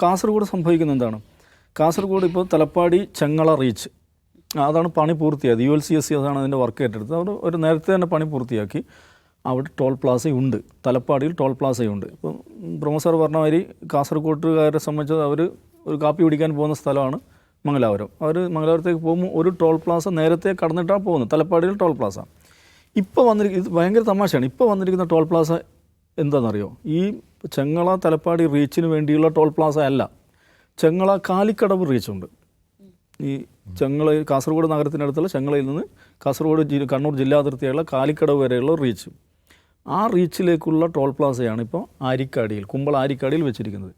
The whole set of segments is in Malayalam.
കാസർഗോഡ് സംഭവിക്കുന്ന എന്താണ്? കാസർഗോഡ് ഇപ്പോൾ തലപ്പാടി ചെങ്ങള റീച്ച് അതാണ് പണി പൂർത്തിയായത്. ULCSC അതാണ് അതിൻ്റെ വർക്ക് ഏറ്റെടുത്തത്. അവർ ഒരു നേരത്തെ തന്നെ പണി പൂർത്തിയാക്കി. അവിടെ ടോൾ പ്ലാസയുണ്ട്, തലപ്പാടിയിൽ ടോൾ പ്ലാസയുണ്ട്. ഇപ്പം പ്രൊഫസർ പറഞ്ഞ മാതിരി കാസർഗോട്ടുകാരെ സംബന്ധിച്ച് അവർ ഒരു കാപ്പി കുടിക്കാൻ പോകുന്ന സ്ഥലമാണ് മംഗലാപുരം. അവർ മംഗലാപുരത്തേക്ക് പോകുമ്പോൾ ഒരു ടോൾ പ്ലാസ നേരത്തെ കടന്നിട്ടാണ് പോകുന്നത്, തലപ്പാടിയിൽ ടോൾ പ്ലാസ. ഇപ്പോൾ വന്നിരിക്കുന്നത് ഇത് ഭയങ്കര തമാശയാണ്. ഇപ്പോൾ വന്നിരിക്കുന്ന ടോൾ പ്ലാസ എന്താണെന്നറിയോ? ഈ ചെങ്ങള തലപ്പാടി റീച്ചിന് വേണ്ടിയുള്ള ടോൾ പ്ലാസ അല്ല, ചെങ്ങള കാലിക്കടവ് റീച്ചുണ്ട്. ഈ ചെങ്ങള കാസർഗോഡ് നഗരത്തിനടുത്തുള്ള ചെങ്ങളയിൽ നിന്ന് കാസർഗോഡ് കണ്ണൂർ ജില്ലാതിർത്തിയായുള്ള കാലിക്കടവ് വരെയുള്ള റീച്ച്, ആ റീച്ചിലേക്കുള്ള ടോൾ പ്ലാസയാണ് ഇപ്പോൾ ആരിക്കാടിയിൽ, കുമ്പള ആരിക്കാടിയിൽ വെച്ചിരിക്കുന്നത്.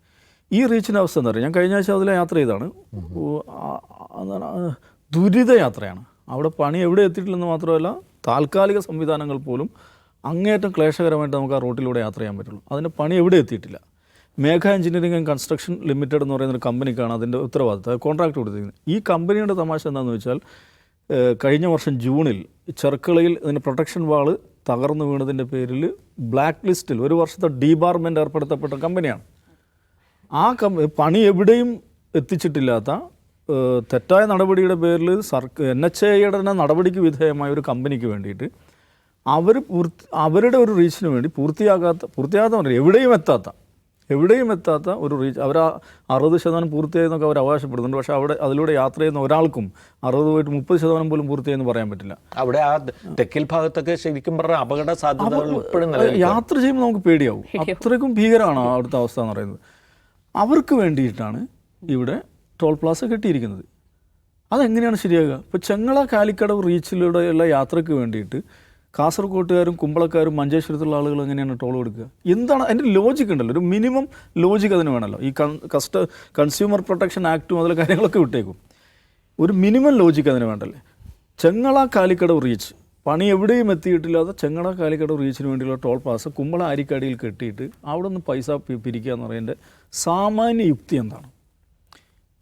ഈ റീച്ചിൻ്റെ അവസ്ഥ എന്താ പറയുക? ഞാൻ കഴിഞ്ഞ ആഴ്ച അതിലെ യാത്ര ചെയ്താണ്. ദുരിത യാത്രയാണ്. അവിടെ പണി എവിടെ എത്തിയിട്ടില്ലെന്ന് മാത്രമല്ല, താൽക്കാലിക സംവിധാനങ്ങൾ പോലും അങ്ങേയറ്റം ക്ലേശകരമായിട്ട് നമുക്ക് ആ റൂട്ടിലൂടെ യാത്ര ചെയ്യാൻ പറ്റുള്ളൂ. അതിൻ്റെ പണി എവിടെ എത്തിയിട്ടില്ല. മേഘ എഞ്ചിനീയറിംഗ് ആൻഡ് കൺസ്ട്രക്ഷൻ ലിമിറ്റഡ് എന്ന് പറയുന്നൊരു കമ്പനിക്കാണ് അതിൻ്റെ ഉത്തരവാദിത്തം, കോൺട്രാക്ട് കൊടുത്തിരിക്കുന്നത്. ഈ കമ്പനിയുടെ തമാശ എന്താണെന്ന് വെച്ചാൽ, കഴിഞ്ഞ വർഷം ജൂണിൽ ചെർക്കളയിൽ ഇതിൻ്റെ പ്രൊട്ടക്ഷൻ വാള് തകർന്നു വീണതിൻ്റെ പേരിൽ ബ്ലാക്ക് ലിസ്റ്റിൽ ഒരു വർഷത്തെ ഡീബാർമെൻ്റ് ഏർപ്പെടുത്തപ്പെട്ട കമ്പനിയാണ്. ആ പണി എവിടെയും എത്തിച്ചിട്ടില്ലാത്ത തെറ്റായ നടപടിയുടെ പേരിൽ NHAIയുടെ തന്നെ നടപടിക്ക് വിധേയമായ ഒരു കമ്പനിക്ക് വേണ്ടിയിട്ട് അവരുടെ ഒരു റീച്ചിന് വേണ്ടി പൂർത്തിയാകാത്ത എവിടെയും എത്താത്ത ഒരു റീച്ച്, അവർ 60% പൂർത്തിയായെന്നൊക്കെ അവർ അവകാശപ്പെടുന്നുണ്ട്. പക്ഷേ അവിടെ അതിലൂടെ യാത്ര ചെയ്യുന്ന ഒരാൾക്കും 60 പോയിട്ട് 30% പോലും പൂർത്തിയായെന്ന് പറയാൻ പറ്റില്ല. അവിടെ ആ തെക്കൽ ഭാഗത്തൊക്കെ ശരിക്കും പറഞ്ഞാൽ അപകട സാധ്യതകൾ ഇപ്പോഴും യാത്ര ചെയ്യുമ്പോൾ നമുക്ക് പേടിയാവും. അത്രയ്ക്കും ഭീകരമാണ് അവിടുത്തെ അവസ്ഥ എന്ന് പറയുന്നത്. അവർക്ക് വേണ്ടിയിട്ടാണ് ഇവിടെ ടോൾ പ്ലാസ കെട്ടിയിരിക്കുന്നത്. അതെങ്ങനെയാണ് ശരിയാകുക? ഇപ്പോൾ ചെങ്ങള കാലിക്കടവ് റീച്ചിലൂടെയുള്ള യാത്രയ്ക്ക് വേണ്ടിയിട്ട് കാസർഗോട്ടുകാരും കുമ്പളക്കാരും മഞ്ചേശ്വരത്തുള്ള ആളുകൾ എങ്ങനെയാണ് ടോൾ കൊടുക്കുക? എന്താണ് അതിൻ്റെ ലോജിക്ക്? ഉണ്ടല്ലോ, ഒരു മിനിമം ലോജിക്ക് അതിന് വേണമല്ലോ. ഈ കൺസ്യൂമർ പ്രൊട്ടക്ഷൻ ആക്ട് മുതൽ കാര്യങ്ങളൊക്കെ വിട്ടേക്കും. ഒരു മിനിമം ലോജിക്ക് അതിന് വേണ്ടല്ലേ? ചെങ്ങള കാലിക്കടവ് റീച്ച് പണി എവിടെയും എത്തിയിട്ടില്ലാതെ ചെങ്ങള കാലിക്കടവ് റീച്ചിന് വേണ്ടിയുള്ള ടോൾ പ്ലാസ കുമ്പള ആരിക്കാടിയിൽ കെട്ടിയിട്ട് അവിടെ നിന്ന് പൈസ പിരിക്കുക എന്ന് പറയുന്നതിൻ്റെ സാമാന്യ യുക്തി എന്താണ്?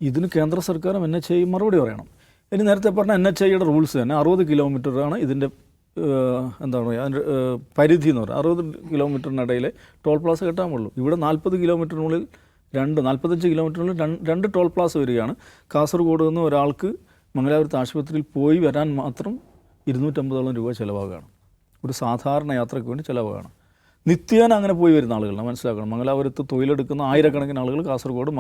ഇതിന് കേന്ദ്ര സർക്കാരും NHAI മറുപടി പറയണം. ഇനി നേരത്തെ പറഞ്ഞ NHAIയുടെ റൂൾസ് തന്നെ 60 കിലോമീറ്ററാണ് ഇതിൻ്റെ എന്താണ് പറയുക, അതിൻ്റെ പരിധി എന്ന് പറയുക. 60 കിലോമീറ്ററിനിടയിലെ ടോൾ പ്ലാസ കെട്ടാൻ പാടുള്ളൂ. ഇവിടെ 40 കിലോമീറ്ററിനുള്ളിൽ 45 കിലോമീറ്ററിനുള്ളിൽ 2 ടോൾ പ്ലാസ വരികയാണ്. കാസർഗോഡ് നിന്ന് ഒരാൾക്ക് മംഗലാപുരത്ത് ആശുപത്രിയിൽ പോയി വരാൻ മാത്രം 250 രൂപ ചിലവാകുകയാണ്. ഒരു സാധാരണ യാത്രയ്ക്ക് വേണ്ടി ചിലവാകുകയാണ്. നിത്യേന അങ്ങനെ പോയി വരുന്ന ആളുകളാണ്, മനസ്സിലാക്കണം. മംഗലാപുരത്ത് തൊഴിലെടുക്കുന്ന ആയിരക്കണക്കിന് ആളുകൾ കാസർഗോഡ്,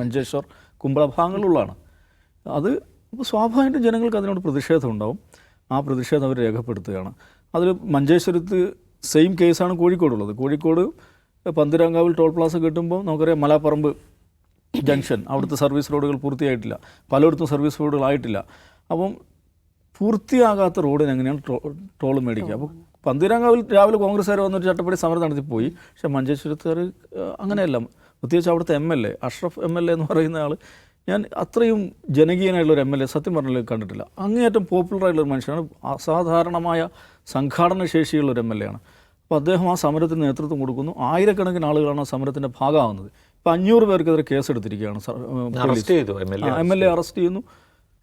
മഞ്ചേശ്വർ, കുമ്പള ഭാഗങ്ങളിലുള്ളതാണ്. അത് സ്വാഭാവികമായിട്ടും ജനങ്ങൾക്ക് അതിനോട് പ്രതിഷേധം ഉണ്ടാവും. ആ പ്രതിഷേധം അവർ രേഖപ്പെടുത്തുകയാണ്. അതിൽ മഞ്ചേശ്വരത്ത് സെയിം കേസാണ് കോഴിക്കോടുള്ളത്. കോഴിക്കോട് പന്തിരാങ്കാവിൽ ടോൾ പ്ലാസ കിട്ടുമ്പോൾ നമുക്കറിയാം, മലാപ്പറമ്പ് ജംഗ്ഷൻ അവിടുത്തെ സർവീസ് റോഡുകൾ പൂർത്തിയായിട്ടില്ല, പലയിടത്തും സർവീസ് റോഡുകളായിട്ടില്ല. അപ്പം പൂർത്തിയാകാത്ത റോഡിന് എങ്ങനെയാണ് ടോൾ മേടിക്കുക? അപ്പോൾ പന്തിരാങ്കാവിൽ രാവിലെ കോൺഗ്രസ്സുകാർ വന്നൊരു ചട്ടപ്പടി സമരം നടത്തിപ്പോയി. പക്ഷേ മഞ്ചേശ്വരത്തുകാർ അങ്ങനെയല്ല. പ്രത്യേകിച്ച് അവിടുത്തെ MLA അഷ്റഫ് MLA എന്ന് പറയുന്ന ആൾ, ഞാൻ അത്രയും ജനകീയനായിട്ടുള്ളൊരു MLA സത്യം പറഞ്ഞാൽ കണ്ടിട്ടില്ല. അങ്ങേയറ്റം പോപ്പുലറായിട്ടുള്ളൊരു മനുഷ്യനാണ്, അസാധാരണമായ സംഘാടന ശേഷിയുള്ളൊരു MLA ആണ്. അപ്പോൾ അദ്ദേഹം ആ സമരത്തിന് നേതൃത്വം കൊടുക്കുന്നു. ആയിരക്കണക്കിന് ആളുകളാണ് ആ സമരത്തിൻ്റെ ഭാഗമാകുന്നത്. ഇപ്പോൾ 500 പേർക്കെതിരെ കേസെടുത്തിരിക്കുകയാണ്. MLA അറസ്റ്റ് ചെയ്യുന്നു,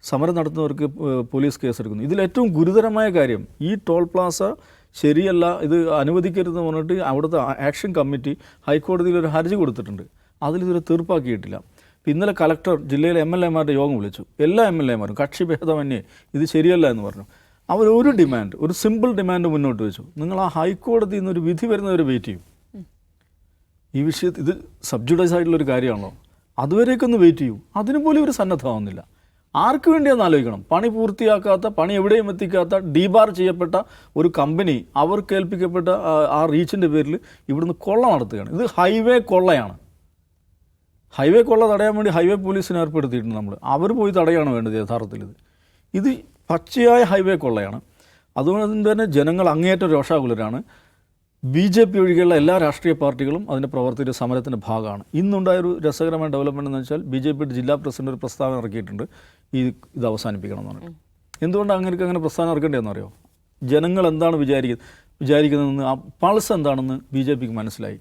സമരം നടത്തുന്നവർക്ക് പോലീസ് കേസെടുക്കുന്നു. ഇതിലേറ്റവും ഗുരുതരമായ കാര്യം, ഈ ടോൾ പ്ലാസ ശരിയല്ല, ഇത് അനുവദിക്കരുതെന്ന് പറഞ്ഞിട്ട് അവിടുത്തെ ആക്ഷൻ കമ്മിറ്റി ഹൈക്കോടതിയിൽ ഒരു ഹർജി കൊടുത്തിട്ടുണ്ട്. അതിലിതൊരു തീർപ്പാക്കിയിട്ടില്ല. ഇന്നലെ കളക്ടർ ജില്ലയിലെ MLA-മാരുടെ യോഗം വിളിച്ചു. എല്ലാ MLA-മാരും കക്ഷി ഭേദമന്യേ ഇത് ശരിയല്ല എന്ന് പറഞ്ഞു. അവരൊരു ഡിമാൻഡ്, ഒരു സിമ്പിൾ ഡിമാൻഡ് മുന്നോട്ട് വെച്ചു. നിങ്ങൾ ആ ഹൈക്കോടതിയിൽ നിന്നൊരു വിധി വരുന്നവരെ വെയിറ്റ് ചെയ്യും. ഈ വിഷയത്തിൽ ഇത് സബ്ജുഡൈസ് ആയിട്ടുള്ളൊരു കാര്യമാണല്ലോ, അതുവരേക്കൊന്ന് വെയിറ്റ് ചെയ്യൂ. അതിനുപോലും ഒരു സന്നദ്ധമാവുന്നില്ല. ആർക്ക് വേണ്ടിയാണെന്ന് ആലോചിക്കണം. പണി പൂർത്തിയാക്കാത്ത, പണി എവിടെയും എത്തിക്കാത്ത, ഡീബാർ ചെയ്യപ്പെട്ട ഒരു കമ്പനി അവർക്ക് ഏൽപ്പിക്കപ്പെട്ട ആ റീച്ചിൻ്റെ പേരിൽ ഇവിടുന്ന് കൊള്ള നടത്തുകയാണ്. ഇത് ഹൈവേ കൊള്ളയാണ്. ഹൈവേ കൊള്ള തടയാൻ വേണ്ടി ഹൈവേ പോലീസിനെ ഏർപ്പെടുത്തിയിട്ടുണ്ട് നമ്മൾ. അവർ പോയി തടയാണ് വേണ്ടത് യഥാർത്ഥത്തിൽ. ഇത് പച്ചയായ ഹൈവേ കൊള്ളയാണ്. അതുകൊണ്ട് തന്നെ ജനങ്ങൾ അങ്ങേയറ്റം രോഷാകുലരാണ്. BJP ഒഴികെയുള്ള എല്ലാ രാഷ്ട്രീയ പാർട്ടികളും അതിൻ്റെ പ്രവർത്തിയുടെ സമരത്തിൻ്റെ ഭാഗമാണ്. ഇന്നുണ്ടായൊരു രസകരമായ ഡെവലപ്മെൻ്റ് എന്ന് വെച്ചാൽ, BJP ജില്ലാ പ്രസിഡന്റ് ഒരു പ്രസ്താവന ഇറക്കിയിട്ടുണ്ട്, ഇത് അവസാനിപ്പിക്കണം എന്ന് പറഞ്ഞു. എന്തുകൊണ്ടാണ് അങ്ങനെ പ്രസ്താവന ഇറക്കേണ്ടതെന്ന് അറിയോ? ജനങ്ങൾ എന്താണ് വിചാരിക്കുന്നതെന്ന്, ആ പൾസ് എന്താണെന്ന് BJPക്ക് മനസ്സിലായി.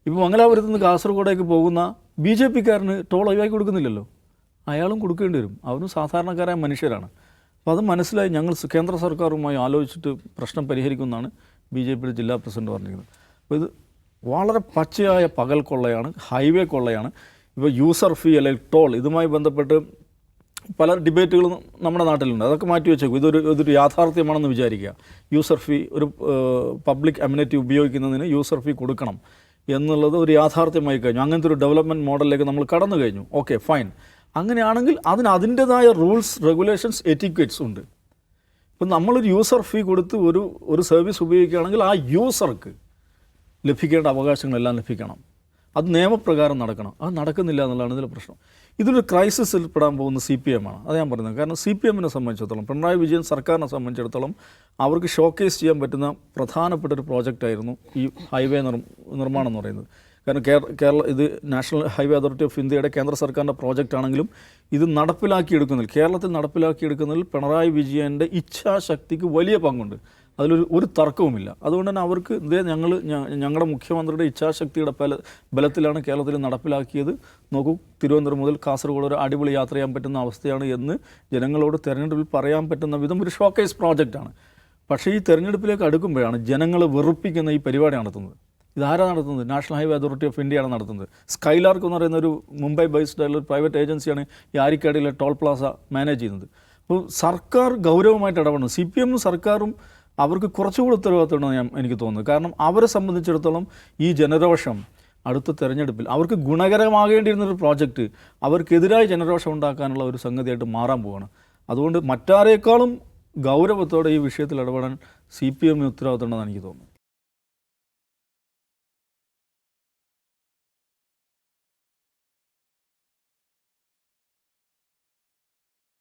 ഇപ്പോൾ മംഗലാപുരത്ത് നിന്ന് കാസർഗോഡേക്ക് പോകുന്ന BJPക്കാരന് ടോൾ ഒഴിവാക്കി കൊടുക്കുന്നില്ലല്ലോ, അയാളും കൊടുക്കേണ്ടി വരും. അവരും സാധാരണക്കാരായ മനുഷ്യരാണ്. അപ്പോൾ അത് മനസ്സിലായി. ഞങ്ങൾ കേന്ദ്ര സർക്കാരുമായി ആലോചിച്ചിട്ട് പ്രശ്നം പരിഹരിക്കുമെന്നാണ് BJPയുടെ ജില്ലാ പ്രസിഡന്റ് പറഞ്ഞിരിക്കുന്നത്. അപ്പോൾ ഇത് വളരെ പച്ചയായ പകൽ കൊള്ളയാണ്, ഹൈവേ കൊള്ളയാണ്. ഇപ്പോൾ യൂസർ ഫീ അല്ലെങ്കിൽ ടോൾ ഇതുമായി ബന്ധപ്പെട്ട് പല ഡിബേറ്റുകളും നമ്മുടെ നാട്ടിലുണ്ട്. അതൊക്കെ മാറ്റി വെച്ചേക്കും. ഇതൊരു യാഥാർത്ഥ്യമാണെന്ന് വിചാരിക്കുക. യൂസർ ഫീ ഒരു പബ്ലിക് അമ്യൂണിറ്റി ഉപയോഗിക്കുന്നതിന് യൂസർ ഫീ കൊടുക്കണം എന്നുള്ളത് ഒരു യാഥാർത്ഥ്യമായി കഴിഞ്ഞു. അങ്ങനത്തെ ഒരു ഡെവലപ്മെൻറ്റ് മോഡലിലേക്ക് നമ്മൾ കടന്നു കഴിഞ്ഞു. Okay, fine. അങ്ങനെയാണെങ്കിൽ അതിൻ്റേതായ റൂൾസ്, റെഗുലേഷൻസ്, എറ്റിക്വറ്റ്സ് ഉണ്ട്. ഇപ്പം നമ്മളൊരു യൂസർ ഫീ കൊടുത്ത് ഒരു സർവീസ് ഉപയോഗിക്കുകയാണെങ്കിൽ ആ യൂസർക്ക് ലഭിക്കേണ്ട അവകാശങ്ങളെല്ലാം ലഭിക്കണം. അത് നിയമപ്രകാരം നടക്കണം. അത് നടക്കുന്നില്ല എന്നുള്ളതാണ് ഇതിലെ പ്രശ്നം. ഇതൊരു ക്രൈസിസിൽ പെടാൻ പോകുന്ന CPM ആണ്. അത് ഞാൻ പറയുന്നത്. കാരണം CPM-നെ സംബന്ധിച്ചിടത്തോളം, പിണറായി വിജയൻ സർക്കാരിനെ സംബന്ധിച്ചിടത്തോളം അവർക്ക് ഷോക്കേസ് ചെയ്യാൻ പറ്റുന്ന പ്രധാനപ്പെട്ട ഒരു പ്രോജക്റ്റായിരുന്നു ഈ ഹൈവേ നിർമ്മാണം എന്ന് പറയുന്നത്. കാരണം ഇത് നാഷണൽ ഹൈവേ അതോറിറ്റി ഓഫ് ഇന്ത്യയുടെ കേന്ദ്ര സർക്കാരിൻ്റെ പ്രോജക്റ്റ് ആണെങ്കിലും ഇത് കേരളത്തിൽ നടപ്പിലാക്കിയെടുക്കുന്നതിൽ പിണറായി വിജയൻ്റെ ഇച്ഛാശക്തിക്ക് വലിയ പങ്കുണ്ട്. അതിലൊരു തർക്കവുമില്ല. അതുകൊണ്ട് തന്നെ അവർക്ക് ഞങ്ങളുടെ മുഖ്യമന്ത്രിയുടെ ഇച്ഛാശക്തിയുടെ ബലത്തിലാണ് കേരളത്തിൽ നടപ്പിലാക്കിയത്. നോക്കൂ, തിരുവനന്തപുരം മുതൽ കാസർഗോഡ് ഒരു അടിപൊളി യാത്ര ചെയ്യാൻ പറ്റുന്ന അവസ്ഥയാണ് എന്ന് ജനങ്ങളോട് തെരഞ്ഞെടുപ്പിൽ പറയാൻ പറ്റുന്ന വിധം ഒരു ഷോക്കേസ് പ്രോജക്റ്റാണ്. പക്ഷേ ഈ തെരഞ്ഞെടുപ്പിലേക്ക് അടുക്കുമ്പോഴാണ് ജനങ്ങളെ വെറുപ്പിക്കുന്ന ഈ പരിപാടി നടത്തുന്നത്. ഇതാരാ നടത്തുന്നത്? നാഷണൽ ഹൈവേ അതോറിറ്റി ഓഫ് ഇന്ത്യയാണ് നടത്തുന്നത്. സ്കൈലാർക്ക് എന്ന് പറയുന്ന ഒരു മുംബൈ ബേസ്ഡ് ആയിട്ടുള്ള ഒരു പ്രൈവറ്റ് ഏജൻസിയാണ് ഈ ആരിക്കാടിയിലെ ടോൾ പ്ലാസ മാനേജ് ചെയ്യുന്നത്. അപ്പോൾ സർക്കാർ ഗൗരവമായിട്ട് ഇടപെടണം. CPM-ഉം സർക്കാരും അവർക്ക് കുറച്ചുകൂടി ഉത്തരവാദിത്തമുണ്ടെന്ന് എനിക്ക് തോന്നുന്നത്. കാരണം അവരെ സംബന്ധിച്ചിടത്തോളം ഈ ജനരോഷം അടുത്ത തെരഞ്ഞെടുപ്പിൽ അവർക്ക് ഗുണകരമാകേണ്ടിയിരുന്നൊരു പ്രോജക്റ്റ് അവർക്കെതിരായി ജനരോഷം ഉണ്ടാക്കാനുള്ള ഒരു സംഗതിയായിട്ട് മാറാൻ പോവുകയാണ്. അതുകൊണ്ട് മറ്റാരേക്കാളും ഗൗരവത്തോടെ ഈ വിഷയത്തിൽ ഇടപെടാൻ CPM-ന് ഉത്തരവാദിത്തമുണ്ടെന്ന് എനിക്ക് തോന്നുന്നു.